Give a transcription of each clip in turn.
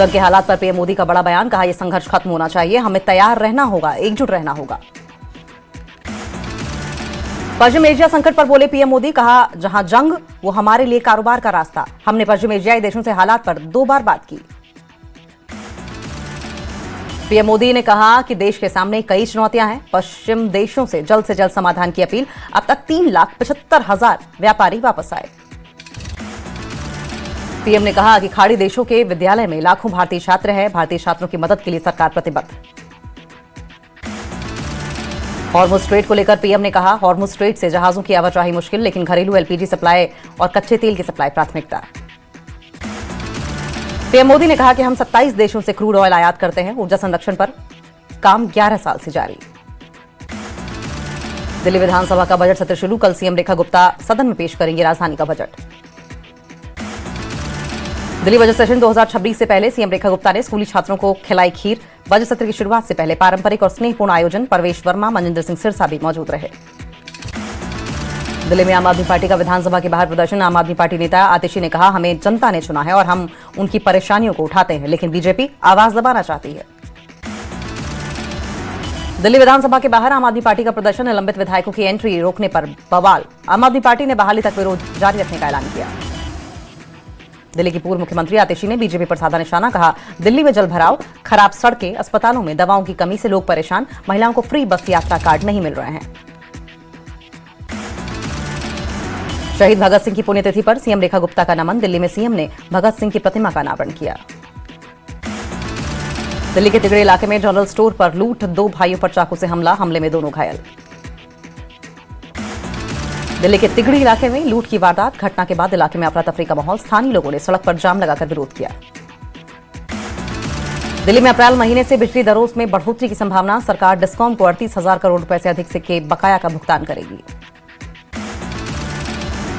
जंग के हालात पर पीएम मोदी का बड़ा बयान, कहा यह संघर्ष खत्म होना चाहिए, हमें तैयार रहना होगा, एकजुट रहना होगा। पश्चिम एशिया संकट पर बोले पीएम मोदी, कहा जहां जंग वो हमारे लिए कारोबार का रास्ता। हमने पश्चिम एशियाई देशों से हालात पर 2 बार बात की। पीएम मोदी ने कहा कि देश के सामने कई चुनौतियां हैं, पश्चिम देशों से जल्द समाधान की अपील। अब तक 3,75,000 व्यापारी वापस आए। पीएम ने कहा कि खाड़ी देशों के विद्यालय में लाखों भारतीय छात्र हैं, भारतीय छात्रों की मदद के लिए सरकार प्रतिबद्ध। हॉर्मुज स्ट्रेट को लेकर पीएम ने कहा, हॉर्मुज स्ट्रेट से जहाजों की आवाजाही मुश्किल, लेकिन घरेलू एलपीजी सप्लाई और कच्चे तेल की सप्लाई प्राथमिकता। पीएम मोदी ने कहा कि हम 27 देशों से क्रूड ऑयल आयात करते हैं। ऊर्जा संरक्षण पर काम 11 साल से जारी। दिल्ली विधानसभा का बजट सत्र शुरू, कल सीएम रेखा गुप्ता सदन में पेश करेंगे राजधानी का बजट। दिल्ली बजट सेशन 2026 से पहले सीएम रेखा गुप्ता ने स्कूली छात्रों को खिलाई खीर। बजट सत्र की शुरुआत से पहले पारंपरिक और स्नेहपूर्ण आयोजन। परवेश वर्मा, मनजिंदर सिंह सिरसा भी मौजूद रहे। दिल्ली में आम आदमी पार्टी का विधानसभा के बाहर प्रदर्शन। आम आदमी पार्टी नेता आतिशी ने कहा, हमें जनता ने चुना है और हम उनकी परेशानियों को उठाते हैं, लेकिन बीजेपी आवाज दबाना चाहती है। दिल्ली विधानसभा के बाहर आम आदमी पार्टी का प्रदर्शन। निलंबित विधायकों की एंट्री रोकने पर बवाल। आम आदमी पार्टी ने बहाली तक विरोध जारी रखने का ऐलान किया। दिल्ली की पूर्व मुख्यमंत्री आतिशी ने बीजेपी पर साधा निशाना, कहा दिल्ली में जलभराव, खराब सड़कें, अस्पतालों में दवाओं की कमी से लोग परेशान, महिलाओं को फ्री बस यात्रा कार्ड नहीं मिल रहे हैं। शहीद भगत सिंह की पुण्यतिथि पर सीएम रेखा गुप्ता का नमन। दिल्ली में सीएम ने भगत सिंह की प्रतिमा का अनावरण किया। दिल्ली के तिगड़े इलाके में जनरल स्टोर पर लूट, 2 भाइयों पर चाकू से हमला, हमले में दोनों घायल। दिल्ली के तिगड़ी इलाके में लूट की वारदात। घटना के बाद इलाके में अफरा तफरी का माहौल। स्थानीय लोगों ने सड़क पर जाम लगाकर विरोध किया। दिल्ली में अप्रैल महीने से बिजली दरों में बढ़ोतरी की संभावना। सरकार डिस्कॉम को 38,000 करोड़ रुपए से अधिक के बकाया का भुगतान करेगी।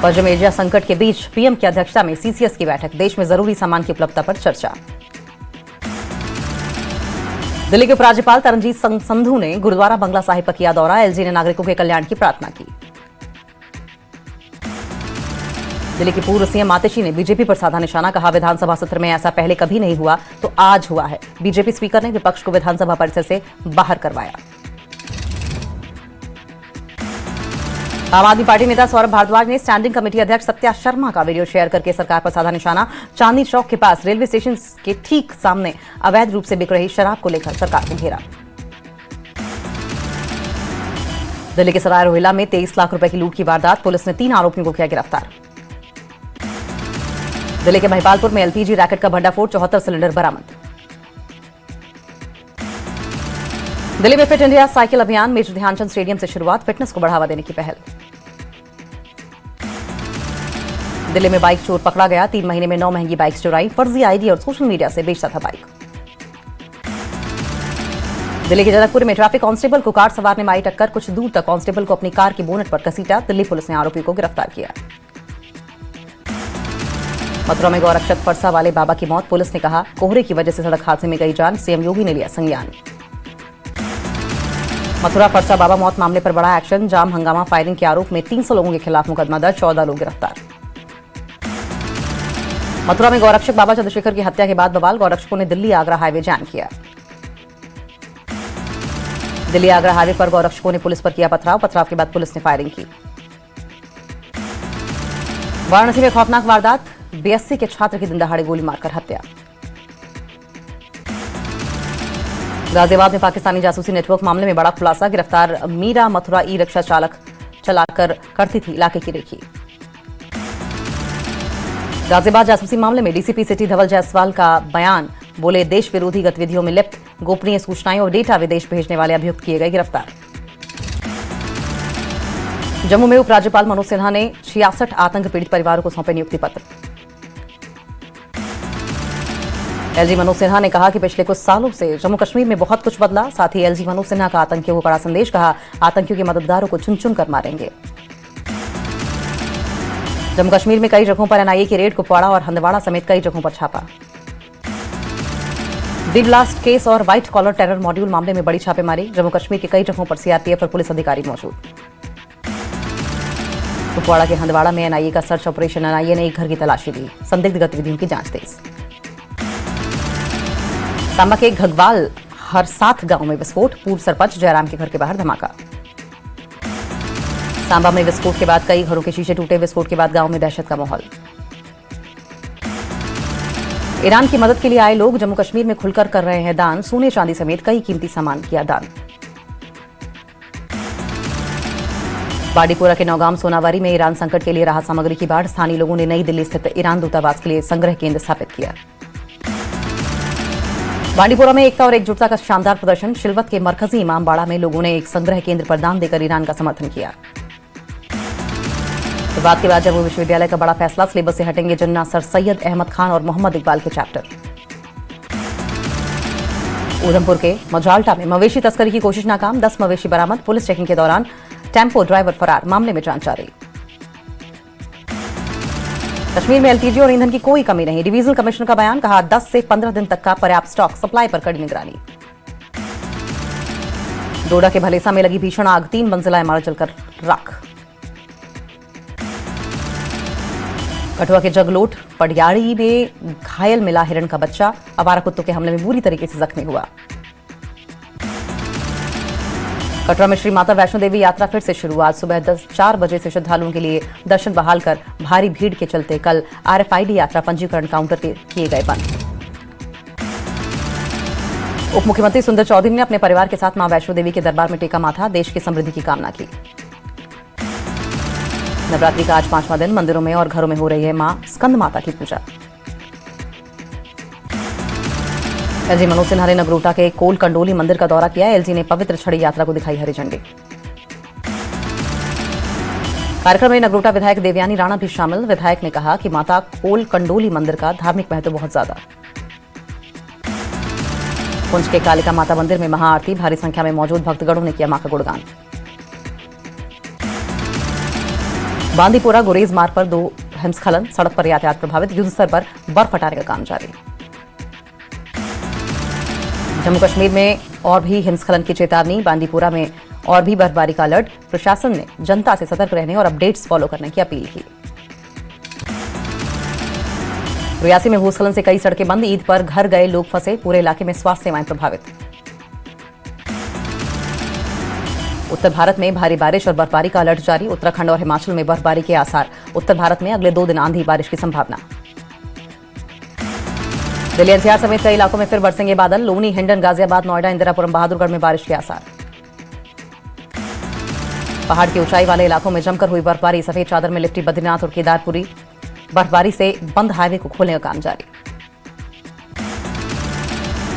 पश्चिम एशिया संकट के बीच पीएम की अध्यक्षता में सीसीएस की बैठक। देश में जरूरी सामान की उपलब्धता पर चर्चा। दिल्ली के उपराज्यपाल तरनजीत संधू ने गुरुद्वारा बंगला साहिब पर किया दौरा। एलजी ने नागरिकों के कल्याण की प्रार्थना की। दिल्ली की पूर्व सीएम आतिशी ने बीजेपी पर साधा निशाना, कहा विधानसभा सत्र में ऐसा पहले कभी नहीं हुआ तो आज हुआ है। बीजेपी स्पीकर ने विपक्ष को विधानसभा परिसर से बाहर करवाया। आम आदमी पार्टी नेता सौरभ भारद्वाज ने स्टैंडिंग कमेटी अध्यक्ष सत्या शर्मा का वीडियो शेयर करके सरकार पर साधा निशाना। चांदनी चौक के पास रेलवे स्टेशन के ठीक सामने अवैध रूप से बिक रही शराब को लेकर सरकार को घेरा। दिल्ली के सराय रोहिला में 23 लाख रुपए की लूट की वारदात। पुलिस ने 3 आरोपियों को किया गिरफ्तार। दिल्ली के महिपालपुर में एलपीजी रैकेट का भंडाफोड़, 74 सिलेंडर बरामद। दिल्ली में फिट इंडिया साइकिल अभियान। मेजर ध्यानचंद स्टेडियम से शुरुआत, फिटनेस को बढ़ावा देने की पहल। दिल्ली में बाइक चोर पकड़ा गया। 3 महीने में 9 महंगी बाइक्स चुराई। फर्जी आईडी और सोशल मीडिया से बेचता था बाइक। दिल्ली के जनकपुर में ट्रैफिक कांस्टेबल को कार सवार ने मारी टक्कर। कुछ दूर तक कांस्टेबल को अपनी कार की बोनट पर घसीटा। दिल्ली पुलिस ने आरोपी को गिरफ्तार किया। मथुरा में गौरक्षक फरसा वाले बाबा की मौत। पुलिस ने कहा कोहरे की वजह से सड़क हादसे में गई जान। सीएम योगी ने लिया संज्ञान। मथुरा फरसा बाबा मौत मामले पर बड़ा एक्शन। जाम हंगामा फायरिंग के आरोप में 300 लोगों के खिलाफ मुकदमा दर्ज। 14 लोग गिरफ्तार। मथुरा में गौरक्षक बाबा चंद्रशेखर की हत्या के बाद बवाल। गौरक्षकों ने दिल्ली आगरा हाईवे जाम किया। दिल्ली आगरा हाईवे पर गौरक्षकों ने पुलिस पर किया पथराव। पथराव के बाद पुलिस ने फायरिंग की। वाराणसी में खौफनाक वारदात। बीएससी के छात्र की दिनदहाड़े गोली मारकर हत्या। गाजियाबाद में पाकिस्तानी जासूसी नेटवर्क मामले में बड़ा खुलासा। गिरफ्तार मीरा मथुरा ई रिक्शा चालक चलाकर करती थी इलाके की रेखी। गाजियाबाद जासूसी मामले में डीसीपी सिटी धवल जायसवाल का बयान। बोले देश विरोधी गतिविधियों में लिप्त गोपनीय सूचनाएं और डेटा विदेश भेजने वाले अभियुक्त किए गए गिरफ्तार। जम्मू में उपराज्यपाल मनोज सिन्हा ने 66 आतंक पीड़ित परिवारों को सौंपे नियुक्ति पत्र। एलजी मनोज सिन्हा ने कहा कि पिछले कुछ सालों से जम्मू कश्मीर में बहुत कुछ बदला। साथ ही एलजी मनोज सिन्हा का आतंकियों को कड़ा संदेश। कहा आतंकियों के मददगारों को चुन चुन कर मारेंगे। जम्मू कश्मीर में कई जगहों पर एनआईए की रेड। कुपवाड़ा और हंदवाड़ा समेत कई जगहों पर छापा। दी ब्लास्ट केस और व्हाइट कॉलर टेरर मॉड्यूल मामले में बड़ी छापेमारी। जम्मू कश्मीर के कई जगहों पर सीआरपीएफ और पुलिस अधिकारी मौजूद। कुपवाड़ा के हंदवाड़ा में एनआईए का सर्च ऑपरेशन। एनआईए ने एक घर की तलाशी ली। संदिग्ध गतिविधियों की जांच तेज। सांबा के घगवाल हरसाथ गांव में विस्फोट, पूर्व सरपंच जयराम के घर के बाहर धमाका। सांबा में विस्फोट के बाद कई घरों के शीशे टूटे, विस्फोट के बाद गांव में दहशत का माहौल। ईरान की मदद के लिए आए लोग जम्मू कश्मीर में खुलकर कर रहे हैं दान, सोने चांदी समेत कई कीमती सामान किया दान। बाड़ीपुरा के नौगाम सोनावारी में ईरान संकट के लिए राहत सामग्री की बाढ़, स्थानीय लोगों ने नई दिल्ली स्थित ईरान दूतावास के लिए संग्रह केंद्र स्थापित किया। बाड़ीपुरा में एकता और एकजुटता का शानदार प्रदर्शन, शिलवत के मरकजी इमामबाड़ा में लोगों ने एक संग्रह केंद्र पर दान देकर ईरान का समर्थन किया। विवाद के बाद जम्मू विश्वविद्यालय का बड़ा फैसला, सिलेबस से हटेंगे जन्ना सर सैयद अहमद खान और मोहम्मद इकबाल के चैप्टर। उधमपुर के मजाल्टा में मवेशी तस्करी की कोशिश नाकाम, 10 मवेशी बरामद, पुलिस चेकिंग के दौरान टेम्पो ड्राइवर फरार, मामले में जांच जारी। कश्मीर में एलपीजी और ईंधन की कोई कमी नहीं, डिवीजनल कमिश्नर का बयान, कहा 10 से 15 दिन तक का पर्याप्त स्टॉक, सप्लाई पर कड़ी निगरानी। डोडा के भलेसा में लगी भीषण आग, 3 मंजिला इमारत जलकर राख। कठुआ के जगलोट पडियाड़ी में घायल मिला हिरण का बच्चा, आवारा कुत्तों के हमले में बुरी तरीके से जख्मी हुआ। कटरा में श्री माता वैष्णो देवी यात्रा फिर से शुरू, आज सुबह 4 बजे से श्रद्धालुओं के लिए दर्शन बहाल कर भारी भीड़ के चलते कल आरएफआईडी यात्रा पंजीकरण काउंटर किए गए बंद। उप मुख्यमंत्री सुंदर चौधरी ने अपने परिवार के साथ मां वैष्णो देवी के दरबार में टेका माथा, देश की समृद्धि की कामना की। नवरात्रि का आज 5वां दिन, मंदिरों में और घरों में हो रही है मां स्कंद माता की पूजा। एलजी मनोज सिन्हा ने नगरोटा के कोल कंडोली मंदिर का दौरा किया, एलजी ने पवित्र छड़ी यात्रा को दिखाई हरी झंडी। कार्यक्रम में नगरोटा विधायक देवयानी राणा भी शामिल, विधायक ने कहा कि माता कोल कंडोली मंदिर का धार्मिक महत्व बहुत ज्यादा। पुंछ के कालिका माता मंदिर में महाआरती, भारी संख्या में मौजूद भक्तगणों ने किया मां का गुणगान। बांदीपुरा गुरेज मार्ग पर 2 हिमस्खलन, सड़क पर यातायात प्रभावित, युद्ध स्तर पर बर्फ हटाने का काम जारी। जम्मू कश्मीर में और भी हिमस्खलन की चेतावनी, बांदीपुरा में और भी बर्फबारी का अलर्ट, प्रशासन ने जनता से सतर्क रहने और अपडेट्स फॉलो करने की अपील की। रियासी में भूस्खलन से कई सड़कें बंद, ईद पर घर गए लोग फंसे, पूरे इलाके में स्वास्थ्य सेवाएं प्रभावित। उत्तर भारत में भारी बारिश और बर्फबारी का अलर्ट जारी, उत्तराखंड और हिमाचल में बर्फबारी के आसार, उत्तर भारत में अगले 2 दिन आंधी बारिश की संभावना। दिल्ली एनसीआर समेत कई इलाकों में फिर बरसेंगे बादल, लोनी, हिंडन, गाजियाबाद, नोएडा, इंदिरापुरम, बहादुरगढ़ में बारिश के आसार। पहाड़ की ऊंचाई वाले इलाकों में जमकर हुई बर्फबारी, सफेद चादर में लिपटी बद्रीनाथ और केदारपुरी, बर्फबारी से बंद हाईवे को खोलने का काम जारी।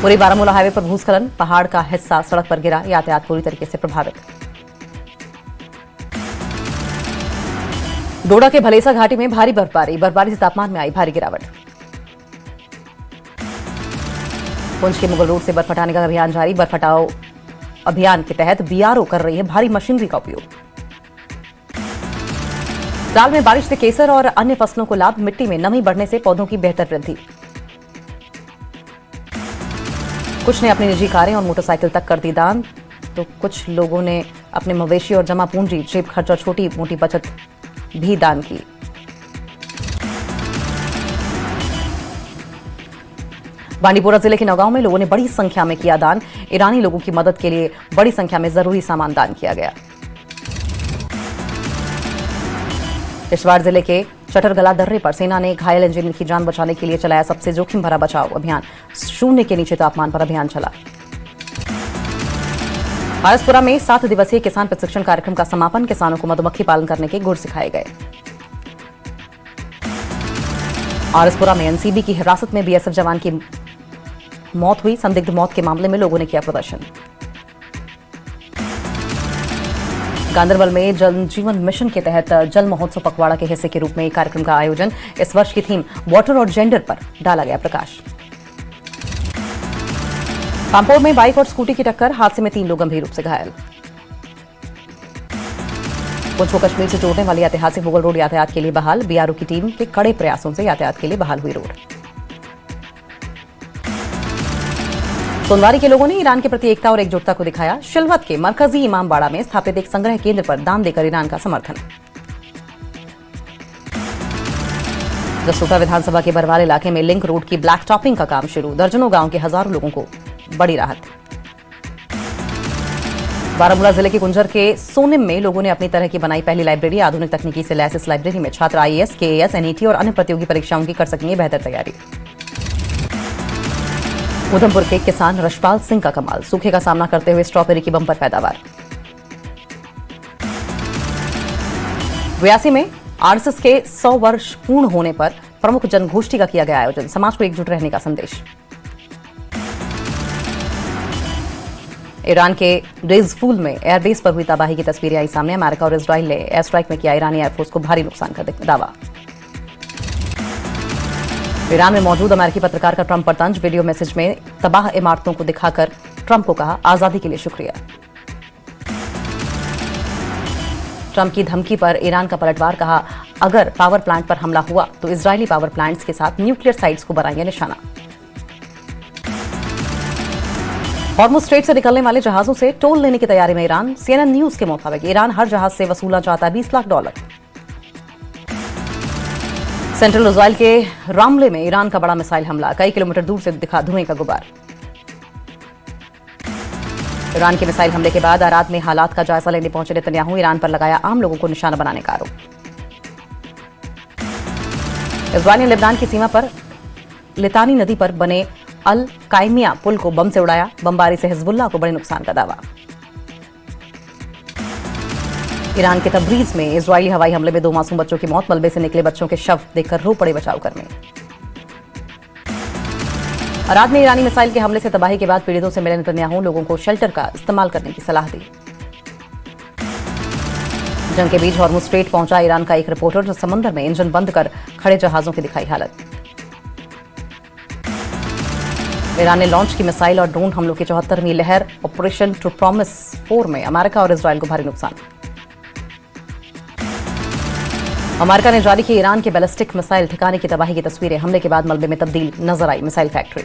पूरी बारामूला हाईवे पर भूस्खलन, पहाड़ का हिस्सा सड़क पर गिरा, यातायात पूरी तरीके से प्रभावित। डोडा के भलेसा घाटी में भारी बर्फबारी से तापमान में आई भारी गिरावट। पुंछ के मुगल रोड से बर्फ हटाने का अभियान जारी, बर्फ हटाओ अभियान के तहत बीआरओ कर रही है भारी मशीनरी का उपयोग। साल में बारिश से केसर और अन्य फसलों को लाभ, मिट्टी में नमी बढ़ने से पौधों की बेहतर वृद्धि। कुछ ने अपनी निजी कारें और मोटरसाइकिल तक कर दी दान, तो कुछ लोगों ने अपने मवेशी और जमा पूंजी, जेब खर्च और छोटी मोटी बचत भी दान की। बांदीपुरा जिले के नौगांव में लोगों ने बड़ी संख्या में किया दान, ईरानी लोगों की मदद के लिए बड़ी संख्या में जरूरी सामान दान किया गया। किश्तवाड़ जिले के चटरगला दर्रे पर सेना ने घायल इंजीनियर की जान बचाने के लिए चलाया सबसे जोखिम भरा बचाव अभियान, 0 के नीचे तापमान पर अभियान चला। आरसपुरा में 7 दिवसीय किसान प्रशिक्षण कार्यक्रम का समापन, किसानों को मधुमक्खी पालन करने के गुर सिखाए गए। आरसपुरा में एनसीबी की हिरासत में बीएसएफ जवान की मौत हुई, संदिग्ध मौत के मामले में लोगों ने किया प्रदर्शन। गांदरबल में जल जीवन मिशन के तहत जल महोत्सव पखवाड़ा के हिस्से के रूप में एक कार्यक्रम का आयोजन, इस वर्ष की थीम वाटर और जेंडर पर डाला गया प्रकाश। पांपोर में बाइक और स्कूटी की टक्कर, हादसे में 3 लोग गंभीर रूप से घायल। पुंछ को कश्मीर से जोड़ने वाली ऐतिहासिक मुगल रोड यातायात के लिए बहाल, बीआरओ की टीम के कड़े प्रयासों से यातायात के लिए बहाल हुई रोड। सोनवारी के लोगों ने ईरान के प्रति एकता और एकजुटता को दिखाया, शिलवत के मरकजी इमामबाड़ा में स्थापित एक संग्रह केंद्र पर दान देकर ईरान का समर्थन। जसरोटा विधानसभा के बरवाल इलाके में लिंक रोड की ब्लैक टॉपिंग का काम शुरू। दर्जनों गांव के हजारों लोगों को बड़ी राहत। बारामूला जिले के कुंजर के सोनिम में लोगों ने अपनी तरह की बनाई पहली लाइब्रेरी। आधुनिक तकनीकी से लैस इस लाइब्रेरी में छात्र आईएएस, केएएस, एनईटी और अन्य प्रतियोगी परीक्षाओं की कर सकेंगे बेहतर तैयारी। उधमपुर के किसान रशपाल सिंह का कमाल, सूखे का सामना करते हुए स्ट्रॉबेरी की बम्पर पैदावार। रियासी में आरएसएस के 100 वर्ष पूर्ण होने पर प्रमुख जनगोष्ठी का किया गया आयोजन। समाज को एकजुट रहने का संदेश। ईरान के रेज़फूल में एयरबेस पर हुई तबाही की तस्वीरें आई सामने। अमेरिका और इजराइल ने एयर स्ट्राइक में किया ईरानी एयरफोर्स को भारी नुकसान का दावा। ईरान में मौजूद अमेरिकी पत्रकार का ट्रंप पर तंज। वीडियो मैसेज में तबाह इमारतों को दिखाकर ट्रंप को कहा, आजादी के लिए शुक्रिया। ट्रंप की धमकी पर ईरान का पलटवार, कहा अगर पावर प्लांट पर हमला हुआ तो इजरायली पावर प्लांट्स के साथ न्यूक्लियर साइट्स को बनाएंगे निशाना। हॉर्मुज़ स्ट्रेट से निकलने वाले जहाजों से टोल लेने की तैयारी में ईरान। सीएनएन न्यूज के मुताबिक ईरान हर जहाज से वसूलना चाहता है $20 लाख। सेंट्रल इजराइल के रामले में ईरान का बड़ा मिसाइल हमला। कई किलोमीटर दूर से दिखा धुएं का गुबार। ईरान के मिसाइल हमले के बाद अराद में हालात का जायजा लेने पहुंचे नेतन्याहू। ईरान पर लगाया आम लोगों को निशाना बनाने का आरोप। इजराइल ने लेबनान की सीमा पर लितानी नदी पर बने अल कायमिया पुल को बम से उड़ाया। बमबारी से हिजबुल्लाह को बड़े नुकसान का दावा। ईरान के तबरीज में इजरायली हवाई हमले में 2 मासूम बच्चों की मौत। मलबे से निकले बच्चों के शव देखकर रो पड़े बचाव कर्मी। अराद में ईरानी मिसाइल के हमले से तबाही के बाद पीड़ितों से मिले नेतन्याहू। लोगों को शेल्टर का इस्तेमाल करने की सलाह दी। जंग के बीच हॉर्मुज़ स्ट्रेट पहुंचा ईरान का एक रिपोर्टर, जो समंदर में इंजन बंद कर खड़े जहाजों की दिखाई हालत। ईरान ने लॉन्च की मिसाइल और ड्रोन हमलों की 74वीं लहर। ऑपरेशन ट्रू प्रॉमिस 4 में अमेरिका और इजराइल को भारी नुकसान। अमेरिका ने जारी की ईरान के बैलिस्टिक मिसाइल ठिकाने की तबाही की तस्वीरें। हमले के बाद मलबे में तब्दील नजर आई मिसाइल फैक्ट्री।